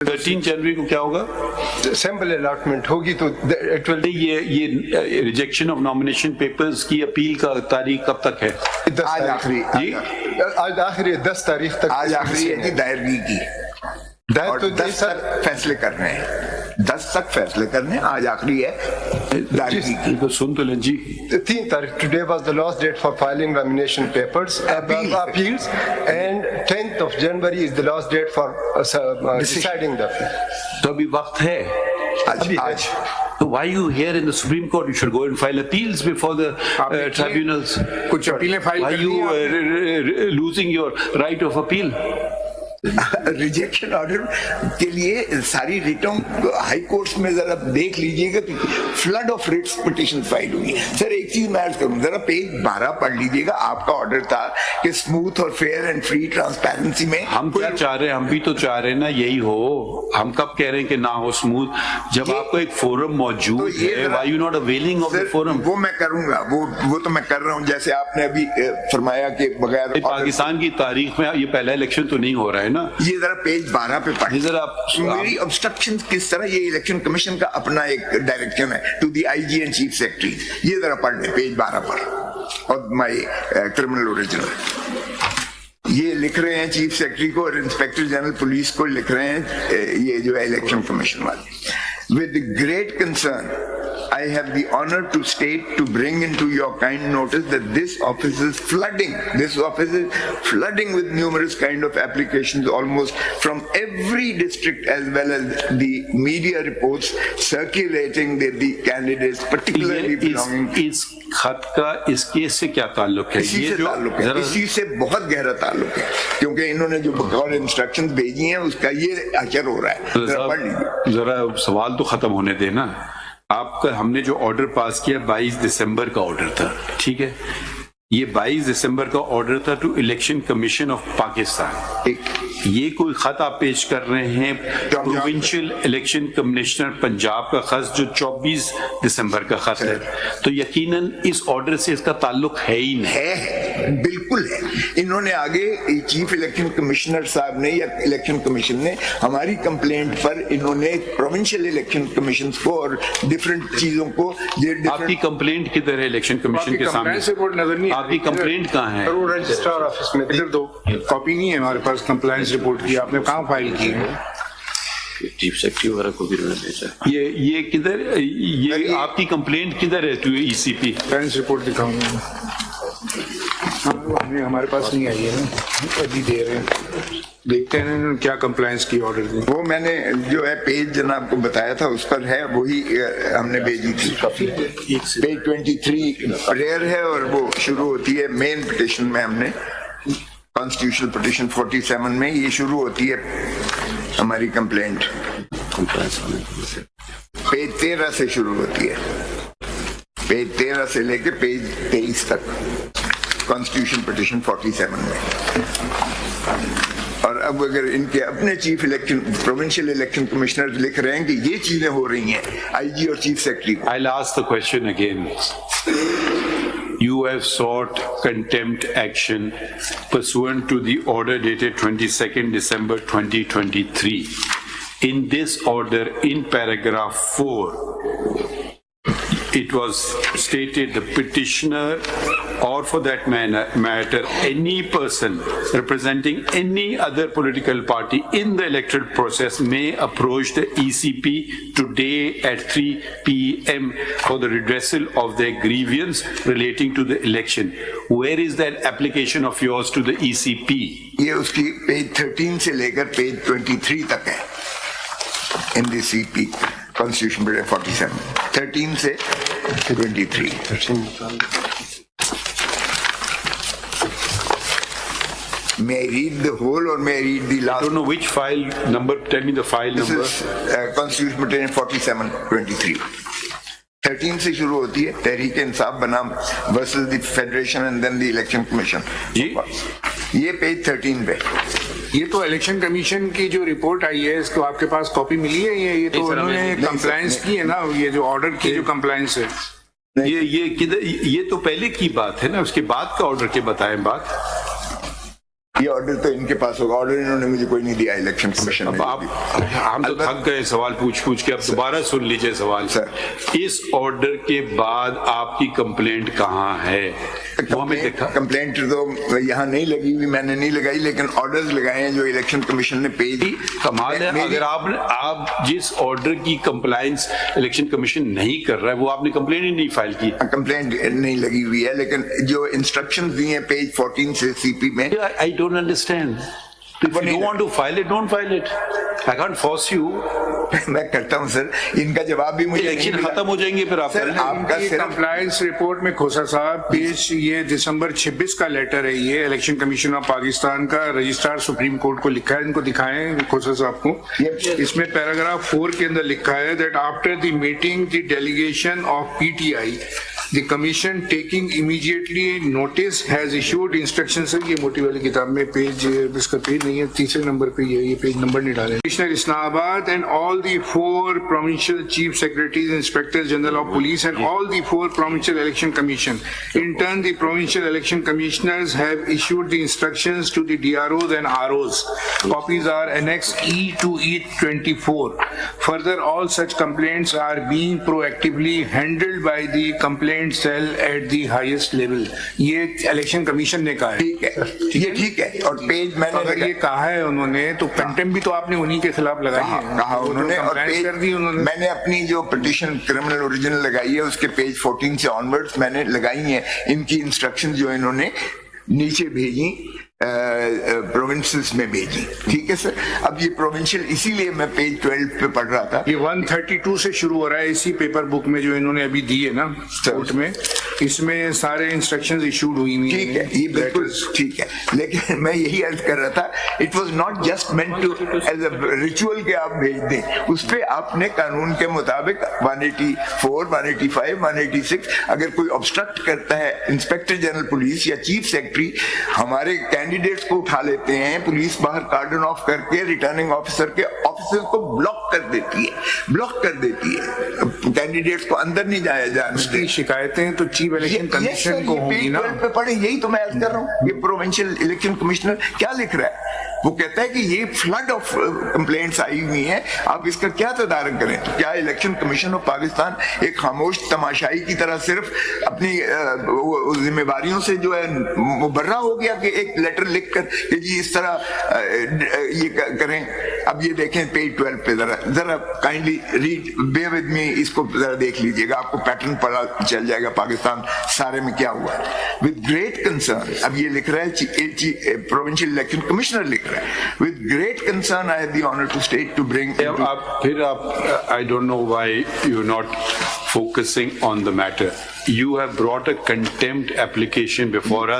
13 जनवरी को क्या होगा? सैंपल अलॉटमेंट होगी तो इट विल। ये रिजेक्शन ऑफ नॉमिनेशन पेपर्स की अपील का तारीख कब तक है? आज आखिरी जी आज आखिरी 10 तारीख तक। आज आखिरी है कि दायरगी की दायर और तो 10 तक फैसले करने हैं, 10 तक फैसले करने हैं। आज आखिरी है दायरगी की। तो सुन तो लें जी। 3 तारीख today was the last date for filing nomination papers appeals and 10th of January is the last date for deciding the appeal. तो अभी वक्त है। आज So why you here in the Supreme Court? You should go and file appeals before the tribunals. कुछ अपीलें file Why कर you दी आपने? losing your right of appeal? Rejection order के लिए सारी रिटों हाई कोर्ट्स में जरा देख लीजिएगा कि flood of writs petition file हुई। सर एक चीज मैं अर्ज करूं, जरा पेज 12 पढ़ लीजिएगा। आपका ऑर्डर था कि स्मूथ और फेयर एंड फ्री ट्रांसपेरेंसी में हम क्या चाह रहे हैं? हम भी तो चाह रहे हैं ना यही हो। हम कब कह रहे हैं कि ना हो स्मूथ? जब आपको एक फोरम मौजूद है, why you not availing of the forum? वो मैं करूंगा, वो तो मैं कर रहा हूं। जैसे आपने अभी फरमाया कि बगैर पाकिस्तान की तारीख में ये पहला इलेक्शन तो नहीं हो रहा है ना। ये जरा पेज 12 पे पढ़। ये जरा मेरी ऑब्स्ट्रक्शन किस तरह, ये इलेक्शन कमीशन का अपना एक डायरेक्शन है to the IG and chief secretary. ये जरा पढ़ ले पेज 12 पर और माय क्रिमिनल ओरिजिनल। ये लिख रहे हैं चीफ सेक्रेटरी को और इंस्पेक्टर जनरल पुलिस को लिख रहे हैं, ये जो है इलेक्शन कमीशन वाले। With great concern I have the honor to state, to bring into your kind notice that this office is flooding with numerous kind of applications almost from every district, as well as the media reports circulating that the candidates particularly belonging इस खत का इस case से क्या ताल्लुक है? इसी से ताल्लुक है, इसी से बहुत गहरा ताल्लुक है, क्योंकि इन्होंने जो बकौल इंस्ट्रक्शंस भेजी हैं उसका ये असर हो रहा है। जरा पढ़ लीजिए। जरा सवाल तो खत्म होने देना। आपका हमने जो ऑर्डर पास किया 22 दिसंबर का ऑर्डर था, ठीक है? ये 22 दिसंबर का ऑर्डर था to election commission of Pakistan. ये कोई खत आप पेश कर रहे हैं प्रोविंशियल इलेक्शन कमिश्नर पंजाब का खत जो 24 दिसंबर का खत है, तो यकीनन इस ऑर्डर से इसका ताल्लुक है ही नहीं। है, बिल्कुल है। इन्होंने आगे चीफ इलेक्शन कमिश्नर साहब ने या इलेक्शन कमीशन ने हमारी कंप्लेंट पर इन्होंने प्रोविंशियल इलेक्शन कमीशन को और डिफरेंट चीजों को। आपकी कंप्लेंट किधर है इलेक्शन कमीशन के सामने? रिपोर्ट नजर नहीं आपकी कंप्लेंट कहाँ है? वो रजिस्ट्रार ऑफिस में इधर दो, कॉपी नहीं है हमारे पास कंप्लायंस रिपोर्ट की। आपने कहाँ फाइल की है? चीफ सेक्रेटरी वगैरह को भी भेजा। ये किधर, ये आपकी कंप्लेंट किधर है टू ईसीपी? कंप्लायंस रिपोर्ट दिखाऊंगा। हमारे पास नहीं आई है ना, अभी दे रहे हैं, देखते हैं इन्होंने क्या कंप्लायंस की ऑर्डर दी। वो मैंने जो है पेज जनाब को बताया था उस पर है, वही हमने भेजी थी। पेज 23 रेयर है और वो शुरू होती है मेन पिटिशन में। हमने कॉन्स्टिट्यूशनल पिटिशन 47 में ये शुरू होती है हमारी कंप्लेंट। पेज 13 से शुरू होती है, पेज 13 से लेके पेज 23 तक कॉन्स्टिट्यूशन पिटिशन 47 में। और अब अगर इनके अपने chief election provincial election commissioner लिख रहे हैं कि ये चीजें हो रही हैं आईजी और चीफ सेक्रेटरी को। I'll ask the question again. You have sought contempt action pursuant to the order dated 22nd December 2023. In this order, in paragraph 4, it was stated the petitioner, or for that matter, any person representing any other political party in the electoral process may approach the ECP today at 3 p.m. for the redressal of their grievance relating to the election. Where is that application of yours to the ECP? ये उसकी page 13 से लेकर page 23 तक है in the CP Constitution Bill 47, 13 से 23. May I read the whole or may I read the last? I don't know which file number. Tell me the file This number. is Constitution Bill 47, 23. 13 से शुरू होती है तहरीक इंसाफ बनाम versus the federation and then the election commission. जी ये page 13 पे। ये तो इलेक्शन कमीशन की जो रिपोर्ट आई है इसको आपके पास कॉपी मिली है? ये तो उन्होंने कंप्लायंस की है ना, ये जो ऑर्डर की जो कंप्लायंस है ये किधर? ये तो पहले की बात है ना, उसके बाद का ऑर्डर के बताएं बात। ये ऑर्डर तो इनके पास होगा, ऑर्डर इन्होंने मुझे कोई नहीं दिया इलेक्शन कमीशन अब ने। आप हम तो थक गए सवाल पूछ पूछ के, अब दोबारा सुन लीजिए सवाल। सर। इस ऑर्डर के बाद आपकी कंप्लेंट कहाँ है? वो हमें देखा। कंप्लेंट तो यहाँ नहीं लगी हुई, मैंने नहीं लगाई, लेकिन ऑर्डर्स लगाए हैं जो इलेक्शन कमीशन ने पेश की। कमाल है, अगर आप जिस ऑर्डर की कंप्लायंस इलेक्शन कमीशन नहीं कर रहा है वो आपने कंप्लेंट ही नहीं फाइल की। कंप्लेंट नहीं लगी हुई है, लेकिन जो इंस्ट्रक्शंस दिए हैं पेज 14 से सीपी में, I don't understand. If you don't want to file it, don't file it. I can't force you. मैं करता हूं सर, इनका जवाब भी मुझे नहीं इलेक्शन मिला। खत्म हो जाएंगे फिर आप सर, कर लें। आपका सिर्फ कंप्लायंस रिपोर्ट में खोसा साहब पेज ये दिसंबर 26 का लेटर है, ये इलेक्शन कमीशन ऑफ पाकिस्तान का रजिस्ट्रार सुप्रीम कोर्ट को लिखा है, इनको दिखाएं खोसा साहब को। इसमें पैराग्राफ 4 के अंदर लिखा है that after the meeting the delegation of PTI the commission taking immediately notice has issued instruction. Sir ये मोटी वाली किताब में पेज, इसका पेज नहीं है, तीसरे नंबर पे ये पेज नंबर नहीं डाले। Commissioner Islamabad and all the 4 provincial chief secretaries, inspectors general of police and all the 4 provincial election commission. In turn, the provincial election commissioners have issued the instructions to the DROs and ROs. Copies are annexed E to E24. Further, all such complaints are being proactively handled by the complaint cell at the highest level. ये election commission ने कहा है। ठीक है, ये ठीक है, और पेज मैंने अगर ये कहा है उन्होंने तो कंटेम्प्ट भी तो आपने उन्हीं के खिलाफ लगाई है। कहा उन्होंने, और कंप्लेंट कर दी उन्होंने। मैंने अपनी जो पिटीशन क्रिमिनल ओरिजिनल लगाई है उसके पेज 14 से ऑनवर्ड्स मैंने लगाई है इनकी इंस्ट्रक्शन जो इन्होंने नीचे भेजी, प्रोविंसेस में भेजी। ठीक है सर, अब ये प्रोविंशियल, इसीलिए मैं पेज 12 पे पढ़ रहा था। ये 132 से शुरू हो रहा है इसी पेपर बुक में जो इन्होंने अभी दी है ना कोर्ट में, इसमें सारे इंस्ट्रक्शंस इशूड हुई हुई ठीक है, ये बिल्कुल ठीक है, लेकिन मैं यही अर्ज कर रहा था, it was not just meant to as a ritual के आप भेज दें, उस पे आपने कानून के मुताबिक 184, 185, 186 अगर कोई ऑब्स्ट्रक्ट करता है, इंस्पेक्टर जनरल पुलिस या चीफ सेक्रेटरी हमारे कैंडिडेट्स को उठा लेते हैं, पुलिस बाहर कार्डन ऑफ करके रिटर्निंग ऑफिसर के ऑफिस को ब्लॉक कर देती है, कैंडिडेट्स को अंदर नहीं जाया जाने। शिकायतें तो चीफ इलेक्शन कमीशन को होगी ना। पे पढ़े, यही तो मैं अर्ज कर रहा हूँ। ये प्रोविंशियल इलेक्शन कमिश्नर क्या लिख रहा है, वो कहता है कि ये फ्लड ऑफ कंप्लेंट्स आई हुई हैं, आप इसका क्या तदारक करें। तो क्या इलेक्शन कमीशन ऑफ पाकिस्तान एक खामोश तमाशाई की तरह सिर्फ अपनी जिम्मेवारियों से जो है मुबर्रा हो गया कि एक लेटर लिख कर कि जी इस तरह ये करें। अब ये देखें पेज 12 पे, जरा kindly read, bear with me, इसको जरा देख लीजिएगा, आपको पैटर्न पता चल जाएगा पाकिस्तान सारे में क्या हुआ। विद ग्रेट कंसर्न, अब ये लिख रहा है प्रोविंशियल इलेक्शन कमिश्नर लिख रहा है, with great concern I have the honour to state to bring. आप I don't know why you're not focusing on the matter. You have brought a contempt application before us